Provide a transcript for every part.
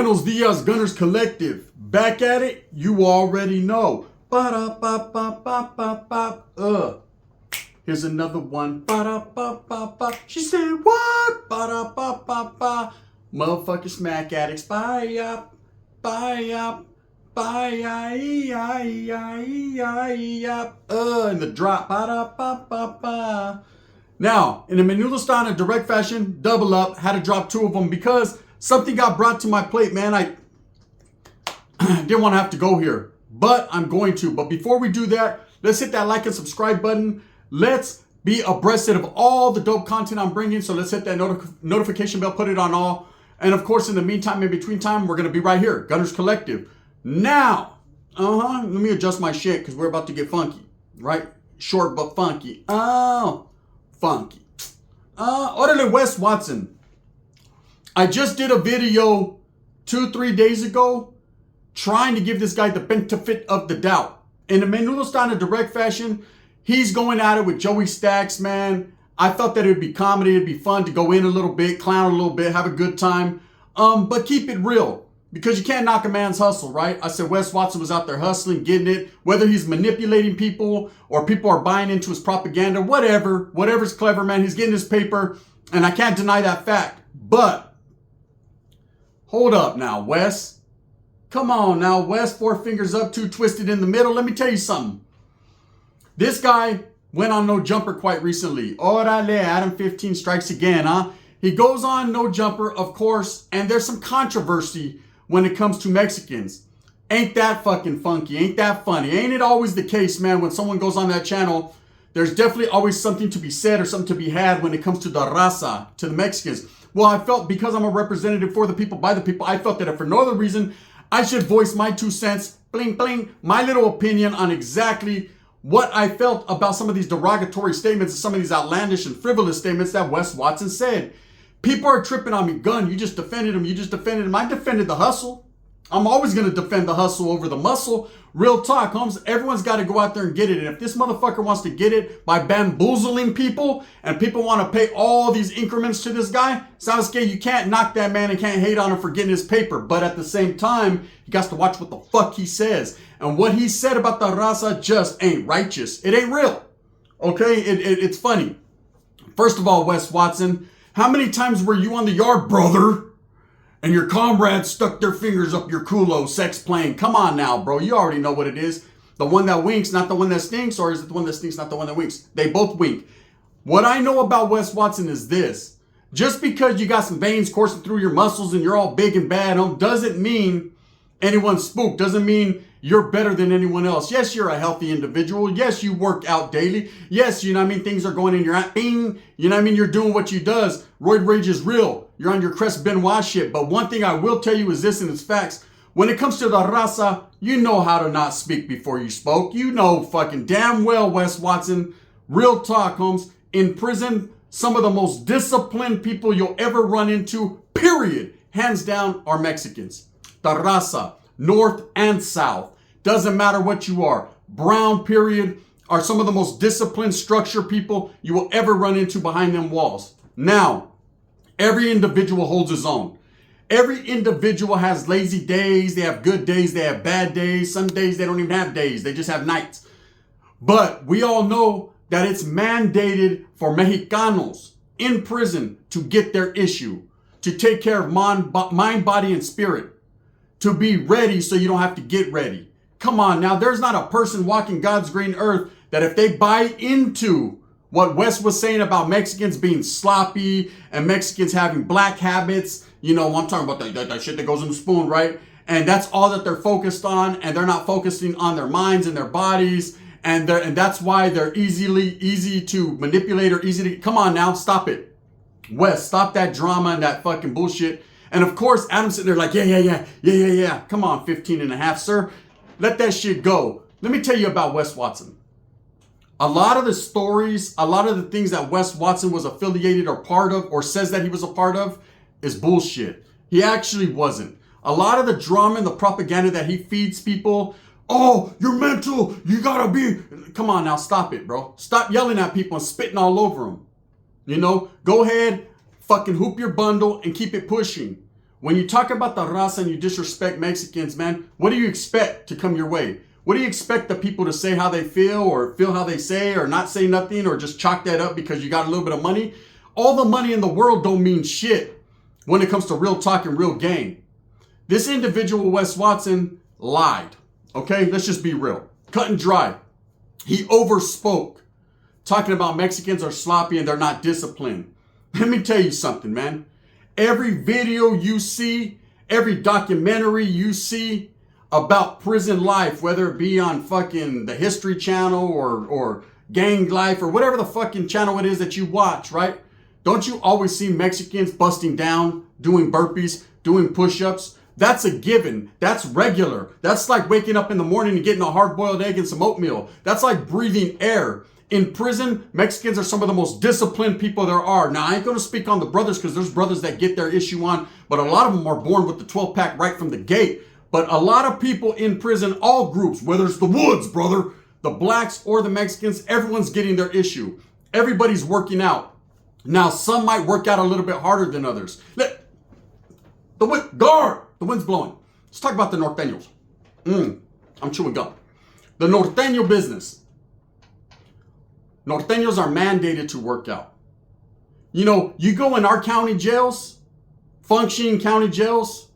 Buenos dias, Gunners Collective. Back at it, you already know. Ba-da-ba-ba-ba-ba-ba. Here's another one. Ba-da-ba-ba-ba. She said, what? Ba-da-ba-ba-ba. Motherfucking smack addicts. Bye-up. Bye-up. Bye-up. And the drop. Ba-da-ba-ba-ba. Now, in a Menudo style in a direct fashion, double up, had to drop two of them because something got brought to my plate, man. I didn't want to have to go here, but I'm going to. But before we do that, let's hit that like and subscribe button. Let's be abreast of all the dope content I'm bringing. So let's hit that notification bell, put it on all. And of course, in the meantime, in between time, we're going to be right here, Gunners Collective. Now, let me adjust my shit because we're about to get funky, right? Short but funky. Oh. Funky. Orale Wes Watson. I just did a video 2-3 days ago trying to give this guy the benefit of the doubt. In a Menudo style in a direct fashion, he's going at it with Joey Stacks, man. I thought that it would be comedy, it'd be fun to go in a little bit, clown a little bit, have a good time. But keep it real. Because you can't knock a man's hustle, right? I said Wes Watson was out there hustling, getting it. Whether he's manipulating people or people are buying into his propaganda, whatever's clever, man. He's getting his paper, and I can't deny that fact. But, hold up now, Wes. Come on now, Wes. 4 fingers up, 2 twisted in the middle. Let me tell you something. This guy went on No Jumper quite recently. Orale, Adam 15 strikes again, huh? He goes on No Jumper, of course, and there's some controversy when it comes to Mexicans. Ain't that fucking funky? Ain't that funny? Ain't it always the case, man, when someone goes on that channel, there's definitely always something to be said or something to be had when it comes to the raza, to the Mexicans. Well, I felt because I'm a representative for the people, by the people, I felt that if for no other reason, I should voice my 2 cents, bling, bling, my little opinion on exactly what I felt about some of these derogatory statements and some of these outlandish and frivolous statements that Wes Watson said. People are tripping on me. Gun, you just defended him. You just defended him. I defended the hustle. I'm always going to defend the hustle over the muscle. Real talk, Holmes. Everyone's got to go out there and get it. And if this motherfucker wants to get it by bamboozling people and people want to pay all these increments to this guy, Sasuke, you can't knock that man and can't hate on him for getting his paper. But at the same time, you got to watch what the fuck he says. And what he said about the raza just ain't righteous. It ain't real. Okay? It's funny. First of all, Wes Watson, how many times were you on the yard, brother, and your comrades stuck their fingers up your culo, sex playing? Come on now, bro. You already know what it is. The one that winks, not the one that stinks, or is it the one that stinks, not the one that winks? They both wink. What I know about Wes Watson is this. Just because you got some veins coursing through your muscles and you're all big and bad, doesn't mean anyone's spooked. Doesn't mean you're better than anyone else. Yes, you're a healthy individual. Yes, you work out daily. Yes, you know what I mean? Things are going in your bing. You know what I mean? You're doing what you does. Roid rage is real. You're on your Crest Benoit shit. But one thing I will tell you is this, and it's facts. When it comes to the raza, you know how to not speak before you spoke. You know fucking damn well, Wes Watson. Real talk, Holmes. In prison, some of the most disciplined people you'll ever run into, period, hands down, are Mexicans. The raza. North and South. Doesn't matter what you are. Brown, period, are some of the most disciplined structure people you will ever run into behind them walls. Now, every individual holds his own. Every individual has lazy days. They have good days. They have bad days. Some days they don't even have days. They just have nights. But we all know that it's mandated for Mexicanos in prison to get their issue, to take care of mind, body, and spirit. To be ready so you don't have to get ready. Come on now, there's not a person walking God's green earth that if they buy into what Wes was saying about Mexicans being sloppy and Mexicans having black habits, you know, I'm talking about that shit that goes in the spoon, right? And that's all that they're focused on, and they're not focusing on their minds and their bodies, and that's why they're easy to manipulate or easy to, come on now, stop it. Wes, stop that drama and that fucking bullshit. And of course, Adam's sitting there like, yeah. Come on, 15 and a half, sir. Let that shit go. Let me tell you about Wes Watson. A lot of the stories, a lot of the things that Wes Watson was affiliated or part of or says that he was a part of is bullshit. He actually wasn't. A lot of the drama and the propaganda that he feeds people, oh, you're mental, you gotta be, come on now, stop it, bro. Stop yelling at people and spitting all over them. You know, go ahead, fucking hoop your bundle and keep it pushing. When you talk about the raza and you disrespect Mexicans, man, what do you expect to come your way? What do you expect the people to say how they feel or feel how they say or not say nothing or just chalk that up because you got a little bit of money? All the money in the world don't mean shit when it comes to real talk and real game. This individual, Wes Watson, lied. Okay, let's just be real. Cut and dry. He overspoke, talking about Mexicans are sloppy and they're not disciplined. Let me tell you something, man. Every video you see, every documentary you see about prison life, whether it be on fucking the History Channel or Gang Life or whatever the fucking channel it is that you watch, right? Don't you always see Mexicans busting down, doing burpees, doing push-ups? That's a given. That's regular. That's like waking up in the morning and getting a hard-boiled egg and some oatmeal. That's like breathing air. In prison, Mexicans are some of the most disciplined people there are. Now, I ain't going to speak on the brothers because there's brothers that get their issue on, but a lot of them are born with the 12-pack right from the gate. But a lot of people in prison, all groups, whether it's the Woods, brother, the blacks or the Mexicans, everyone's getting their issue. Everybody's working out. Now, some might work out a little bit harder than others. The wind's blowing. Let's talk about the norteños. I'm chewing gum. The norteño business. Norteños are mandated to work out. You know, you go in our county jails, functioning county jails,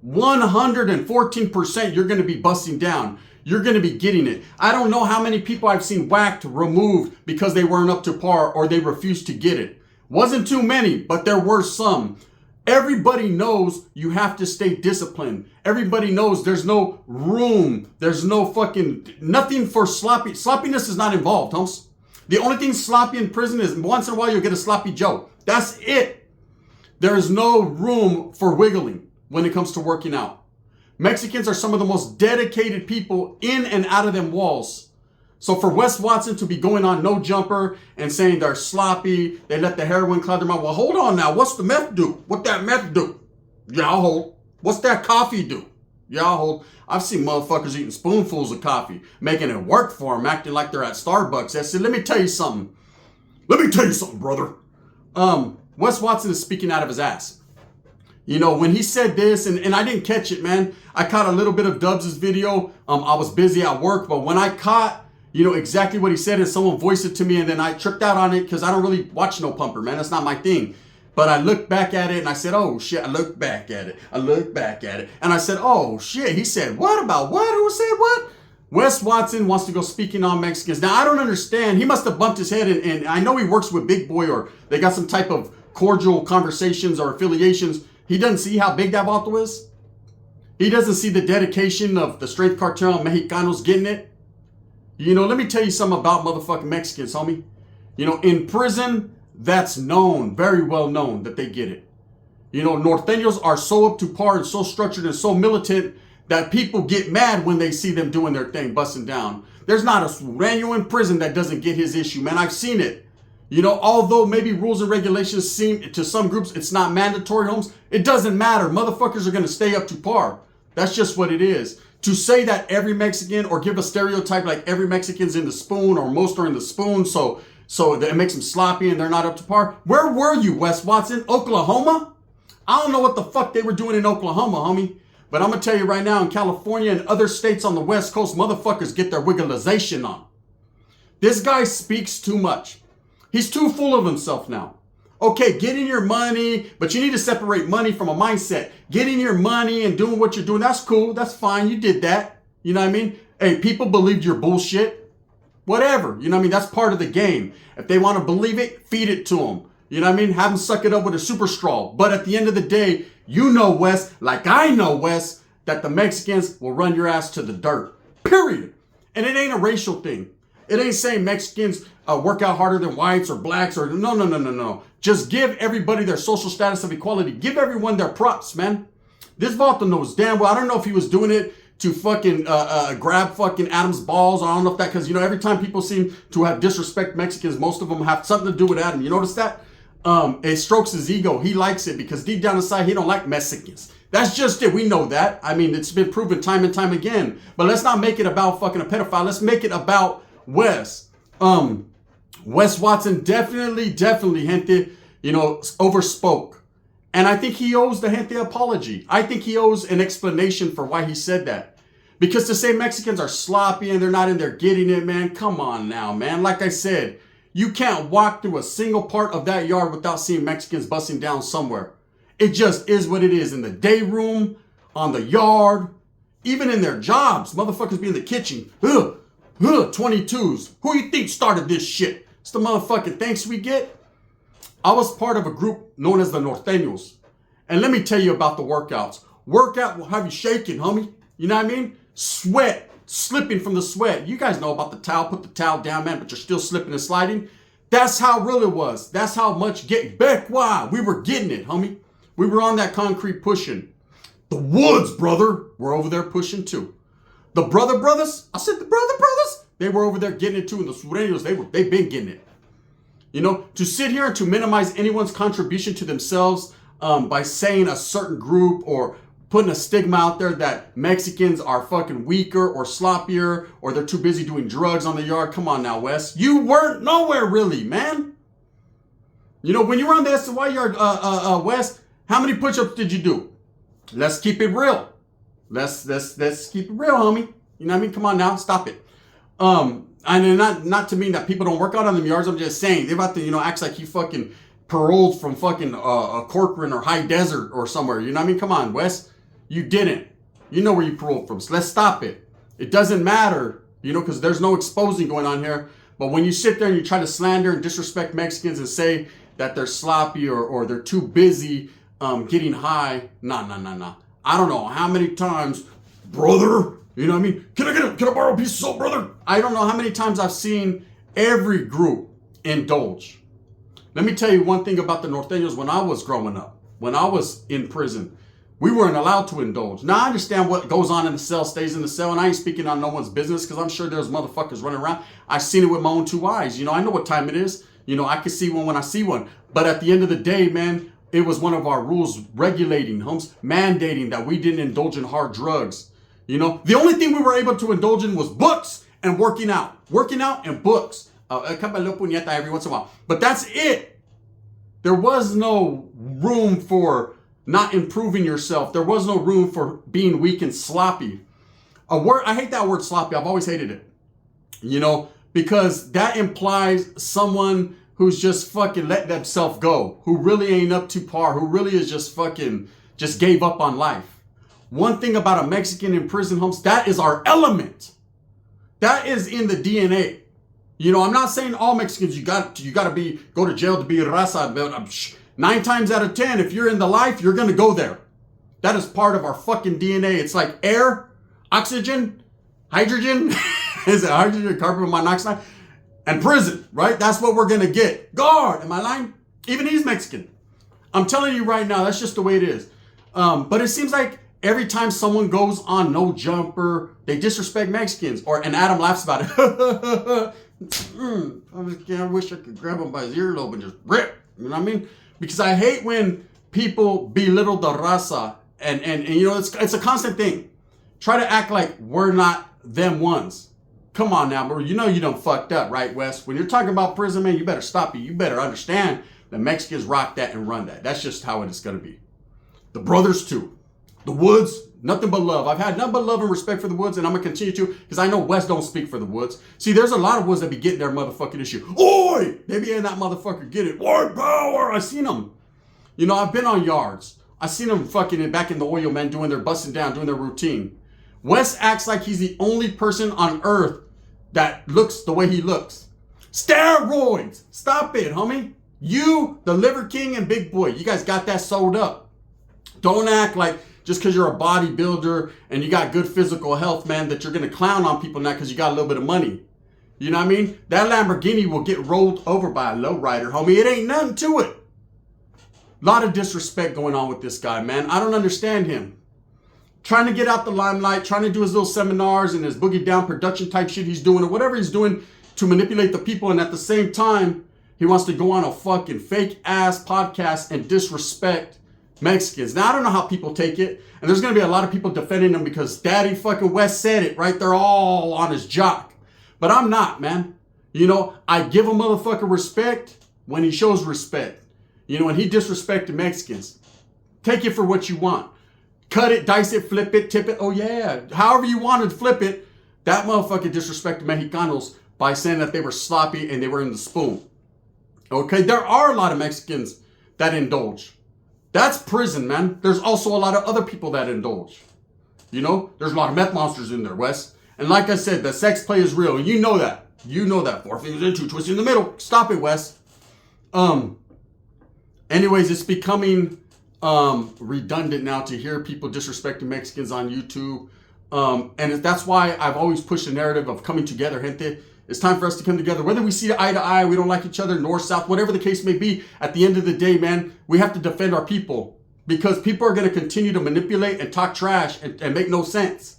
114% you're going to be busting down. You're going to be getting it. I don't know how many people I've seen whacked, removed because they weren't up to par or they refused to get it. Wasn't too many, but there were some. Everybody knows you have to stay disciplined. Everybody knows there's no room. There's no fucking, nothing for sloppy. Sloppiness is not involved, Holmes. The only thing sloppy in prison is once in a while you'll get a sloppy Joe. That's it. There is no room for wiggling when it comes to working out. Mexicans are some of the most dedicated people in and out of them walls. So for Wes Watson to be going on No Jumper and saying they're sloppy, they let the heroin cloud their mouth. Well, hold on now. What's the meth do? What that meth do? Yeah, I'll hold. What's that coffee do? Yeah, I'll hold. I've seen motherfuckers eating spoonfuls of coffee, making it work for them, acting like they're at Starbucks. I said, let me tell you something. Let me tell you something, brother. Wes Watson is speaking out of his ass. You know, when he said this, and I didn't catch it, man. I caught a little bit of Dubs' video. I was busy at work, but when I caught, you know, exactly what he said and someone voiced it to me and then I tripped out on it because I don't really watch No Pumper, man. That's not my thing. But I looked back at it and I said, oh shit, I looked back at it. And I said, oh shit. He said, what about what? Who said what? Wes Watson wants to go speaking on Mexicans. Now, I don't understand. He must have bumped his head and I know he works with Big Boy or they got some type of cordial conversations or affiliations. He doesn't see how big that vato is. He doesn't see the dedication of the Strength Cartel and Mexicanos getting it. You know, let me tell you something about motherfucking Mexicans, homie. You know, in prison, that's known, very well known that they get it. You know, norteños are so up to par and so structured and so militant that people get mad when they see them doing their thing, busting down. There's not a sureño in prison that doesn't get his issue, man. I've seen it. You know, although maybe rules and regulations seem, to some groups, it's not mandatory, Holmes. It doesn't matter. Motherfuckers are going to stay up to par. That's just what it is. To say that every Mexican or give a stereotype like every Mexican's in the spoon or most are in the spoon, so that it makes them sloppy and they're not up to par. Where were you, Wes Watson? Oklahoma? I don't know what the fuck they were doing in Oklahoma, homie. But I'm going to tell you right now, in California and other states on the West Coast, motherfuckers get their wigglization on. This guy speaks too much. He's too full of himself now. Okay, getting your money, but you need to separate money from a mindset. Getting your money and doing what you're doing, that's cool. That's fine. You did that. You know what I mean? Hey, people believed your bullshit. Whatever. You know what I mean? That's part of the game. If they want to believe it, feed it to them. You know what I mean? Have them suck it up with a super straw. But at the end of the day, you know, Wes, like I know, Wes, that the Mexicans will run your ass to the dirt. Period. And it ain't a racial thing. It ain't saying Mexicans work out harder than whites or blacks or no. Just give everybody their social status of equality. Give everyone their props, man. This vato knows damn well. I don't know if he was doing it to fucking grab fucking Adam's balls. I don't know if that, because, you know, every time people seem to have disrespect Mexicans, most of them have something to do with Adam. You notice that? It strokes his ego. He likes it because deep down inside, he don't like Mexicans. That's just it. We know that. I mean, it's been proven time and time again. But let's not make it about fucking a pedophile. Let's make it about Wes. Wes Watson definitely, gente, you know, overspoke. And I think he owes the gente apology. I think he owes an explanation for why he said that. Because to say Mexicans are sloppy and they're not in there getting it, man, come on now, man. Like I said, you can't walk through a single part of that yard without seeing Mexicans busting down somewhere. It just is what it is. In the day room, on the yard, even in their jobs. Motherfuckers be in the kitchen. 22s. Who you think started this shit? It's the motherfucking thanks we get. I was part of a group known as the Norteños. And let me tell you about the workouts. Workout will have you shaking, homie. You know what I mean? Sweat, slipping from the sweat. You guys know about the towel. Put the towel down, man, but you're still slipping and sliding. That's how real it was. That's how much we were getting it, homie. We were on that concrete pushing. The Woods, brother, were over there pushing too. The brothers, I said the brothers, they were over there getting it too. And the Sureños, they've been getting it. You know, to sit here and to minimize anyone's contribution to themselves by saying a certain group or putting a stigma out there that Mexicans are fucking weaker or sloppier or they're too busy doing drugs on the yard. Come on now, Wes. You weren't nowhere really, man. You know, when you were on the SY yard, Wes, how many push-ups did you do? Let's keep it real. Let's keep it real, homie. You know what I mean? Come on now, stop it. And not to mean that people don't work out on them yards. I'm just saying they're about to, you know, act like he fucking paroled from fucking Corcoran or High Desert or somewhere. You know what I mean? Come on, Wes. You didn't. You know where you paroled from. So let's stop it. It doesn't matter, you know, because there's no exposing going on here. But when you sit there and you try to slander and disrespect Mexicans and say that they're sloppy or they're too busy getting high, nah. I don't know how many times, brother, you know what I mean? Can I borrow a piece of soap, brother? I don't know how many times I've seen every group indulge. Let me tell you one thing about the Norteños when I was growing up, when I was in prison. We weren't allowed to indulge. Now, I understand what goes on in the cell stays in the cell, and I ain't speaking on no one's business because I'm sure there's motherfuckers running around. I've seen it with my own two eyes. You know, I know what time it is. You know, I can see one when I see one. But at the end of the day, man, it was one of our rules regulating, mandating that we didn't indulge in hard drugs. You know, the only thing we were able to indulge in was books and working out and books. A couple of puñeta every once in a while. But that's it. There was no room for not improving yourself. There was no room for being weak and sloppy. I hate that word sloppy. I've always hated it. You know, because that implies someone who's just fucking let themselves go, who really ain't up to par, who really is just gave up on life. One thing about a Mexican in prison, that is our element. That is in the DNA. You know, I'm not saying all Mexicans, you got to go to jail to be a raza, but 9 times out of 10, if you're in the life, you're going to go there. That is part of our fucking DNA. It's like air, oxygen, hydrogen, is it hydrogen, carbon monoxide, and prison, right? That's what we're going to get. Guard, am I lying? Even he's Mexican. I'm telling you right now, that's just the way it is. But it seems like every time someone goes on No Jumper, they disrespect Mexicans. And Adam laughs about it. I wish I could grab him by his earlobe and just rip. You know what I mean? Because I hate when people belittle the raza. And you know, it's a constant thing. Try to act like we're not them ones. Come on now, bro. You know you done fucked up, right, Wes? When you're talking about prison, man, you better stop it. You better understand that Mexicans rock that and run that. That's just how it is going to be. The brothers, too. The Woods, nothing but love. I've had nothing but love and respect for the Woods, and I'm going to continue to, because I know Wes don't speak for the Woods. See, there's a lot of Woods that be getting their motherfucking issue. Oi! They be in that motherfucker get it. White power! I seen them. You know, I've been on yards. I seen them fucking back in the oil, man, doing their busting down, doing their routine. Wes acts like he's the only person on earth that looks the way he looks. Steroids! Stop it, homie. You, the Liver King and Big Boy, you guys got that sold up. Don't act like just because you're a bodybuilder and you got good physical health, man, that you're going to clown on people now because you got a little bit of money. You know what I mean? That Lamborghini will get rolled over by a lowrider, homie. It ain't nothing to it. A lot of disrespect going on with this guy, man. I don't understand him. Trying to get out the limelight, trying to do his little seminars and his boogie down production type shit he's doing or whatever he's doing to manipulate the people. And at the same time, he wants to go on a fucking fake ass podcast and disrespect Mexicans. Now, I don't know how people take it. And there's going to be a lot of people defending him because Daddy fucking Wes said it, right? They're all on his jock. But I'm not, man. You know, I give a motherfucker respect when he shows respect. You know, when he disrespected Mexicans. Take it for what you want. Cut it, dice it, flip it, tip it. Oh yeah, however you wanted to flip it. That motherfucker disrespected Mexicanos by saying that they were sloppy and they were in the spoon. Okay, there are a lot of Mexicans that indulge. That's prison, man. There's also a lot of other people that indulge. You know, there's a lot of meth monsters in there, Wes. And like I said, the sex play is real. And you know that. You know that. 4 fingers in, 2 twists in the middle. Stop it, Wes. Anyways, it's becoming redundant now to hear people disrespecting Mexicans on YouTube. And that's why I've always pushed the narrative of coming together, gente. It's time for us to come together. Whether we see eye to eye, we don't like each other, north, south, whatever the case may be, at the end of the day, man, we have to defend our people. Because people are going to continue to manipulate and talk trash and make no sense.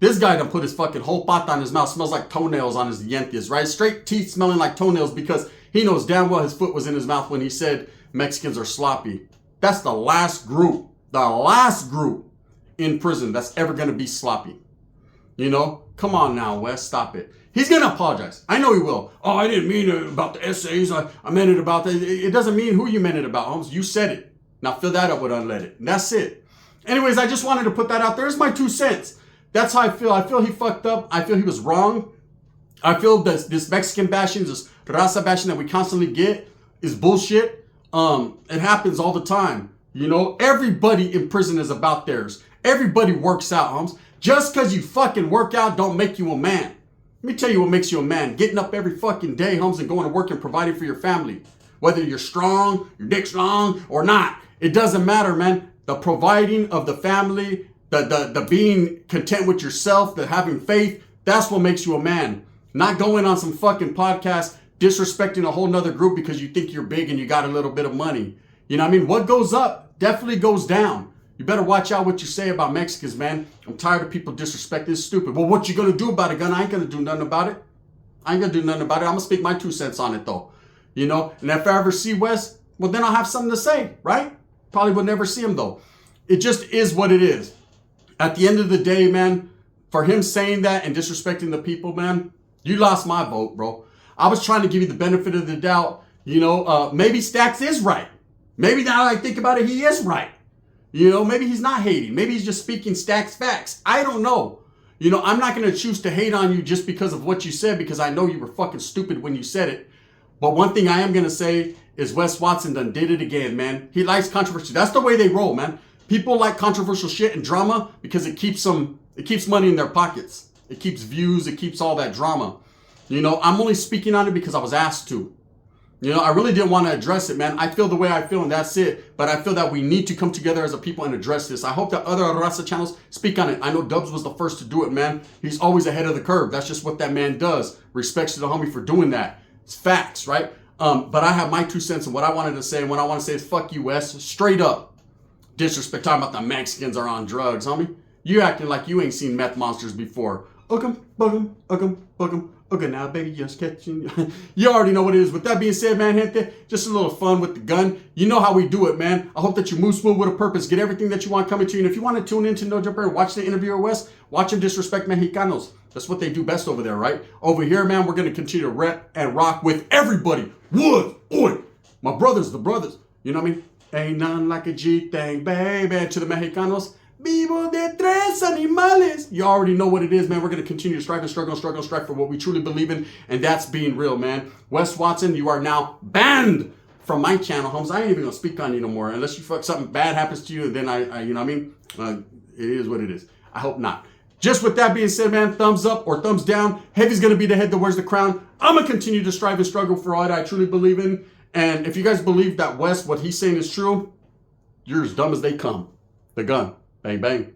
This guy done put his fucking whole pata on his mouth. Smells like toenails on his dientes, right? Straight teeth smelling like toenails because he knows damn well his foot was in his mouth when he said Mexicans are sloppy. That's the last group in prison that's ever going to be sloppy. You know? Come on now, Wes. Stop it. He's going to apologize. I know he will. Oh, I didn't mean it about the essays. I meant it about that. It doesn't mean who you meant it about, Holmes. You said it. Now fill that up with unleaded. And that's it. Anyways, I just wanted to put that out there. It's my 2 cents. That's how I feel. I feel he fucked up. I feel he was wrong. I feel this Mexican bashing, this raza bashing that we constantly get is bullshit. It happens all the time. You know, everybody in prison is about theirs. Everybody works out, Holmes. Just because you fucking work out don't make you a man. Let me tell you what makes you a man. Getting up every fucking day, Holmes, and going to work and providing for your family. Whether you're strong, your dick's strong, or not. It doesn't matter, man. The providing of the family, the being content with yourself, the having faith, that's what makes you a man. Not going on some fucking podcast disrespecting a whole nother group because you think you're big and you got a little bit of money. You know what I mean? What goes up definitely goes down. You better watch out what you say about Mexicans, man. I'm tired of people disrespecting. It's stupid. Well, what you gonna do about it, gun? I ain't gonna do nothing about it. I'm gonna speak my 2 cents on it, though. You know? And if I ever see Wes, well, then I'll have something to say, right? Probably will never see him, though. It just is what it is. At the end of the day, man, for him saying that and disrespecting the people, man, you lost my vote, bro. I was trying to give you the benefit of the doubt. You know, maybe Stacks is right. Maybe now that I think about it, he is right. You know, maybe he's not hating. Maybe he's just speaking Stacks facts. I don't know. You know, I'm not going to choose to hate on you just because of what you said, because I know you were fucking stupid when you said it. But one thing I am going to say is Wes Watson done did it again, man. He likes controversy. That's the way they roll, man. People like controversial shit and drama because it keeps money in their pockets. It keeps views. It keeps all that drama. You know, I'm only speaking on it because I was asked to. You know, I really didn't want to address it, man. I feel the way I feel and that's it. But I feel that we need to come together as a people and address this. I hope that other raza channels speak on it. I know Dubs was the first to do it, man. He's always ahead of the curve. That's just what that man does. Respects to the homie for doing that. It's facts, right? But I have my 2 cents and what I wanted to say. And what I want to say is fuck you, Wes. Straight up. Disrespect. Talking about the Mexicans are on drugs, homie. You acting like you ain't seen meth monsters before. Ugum, bugum, ugum, bugum. Okay, now, baby, just catching. You already know what it is. With that being said, man, gente, just a little fun with the gun. You know how we do it, man. I hope that you move smooth with a purpose. Get everything that you want coming to you. And if you want to tune into No Jumper and watch the interview with Wes, watch him disrespect Mexicanos. That's what they do best over there, right? Over here, man, we're going to continue to rep and rock with everybody. Wood, oi, my brothers, the brothers. You know what I mean? Ain't nothing like a G-thing, baby. To the Mexicanos. Vivo de tres animales. You already know what it is, man. We're going to continue to strive and struggle for what we truly believe in, and that's being real, man. Wes Watson, you are now banned from my channel, Holmes. I ain't even going to speak on you no more. Unless you fuck something bad happens to you, then I you know what I mean? It is what it is. I hope not. Just with that being said, man, thumbs up or thumbs down. Heavy's going to be the head that wears the crown. I'm going to continue to strive and struggle for all that I truly believe in. And if you guys believe that Wes, what he's saying is true, you're as dumb as they come. The gun. Bang, bang.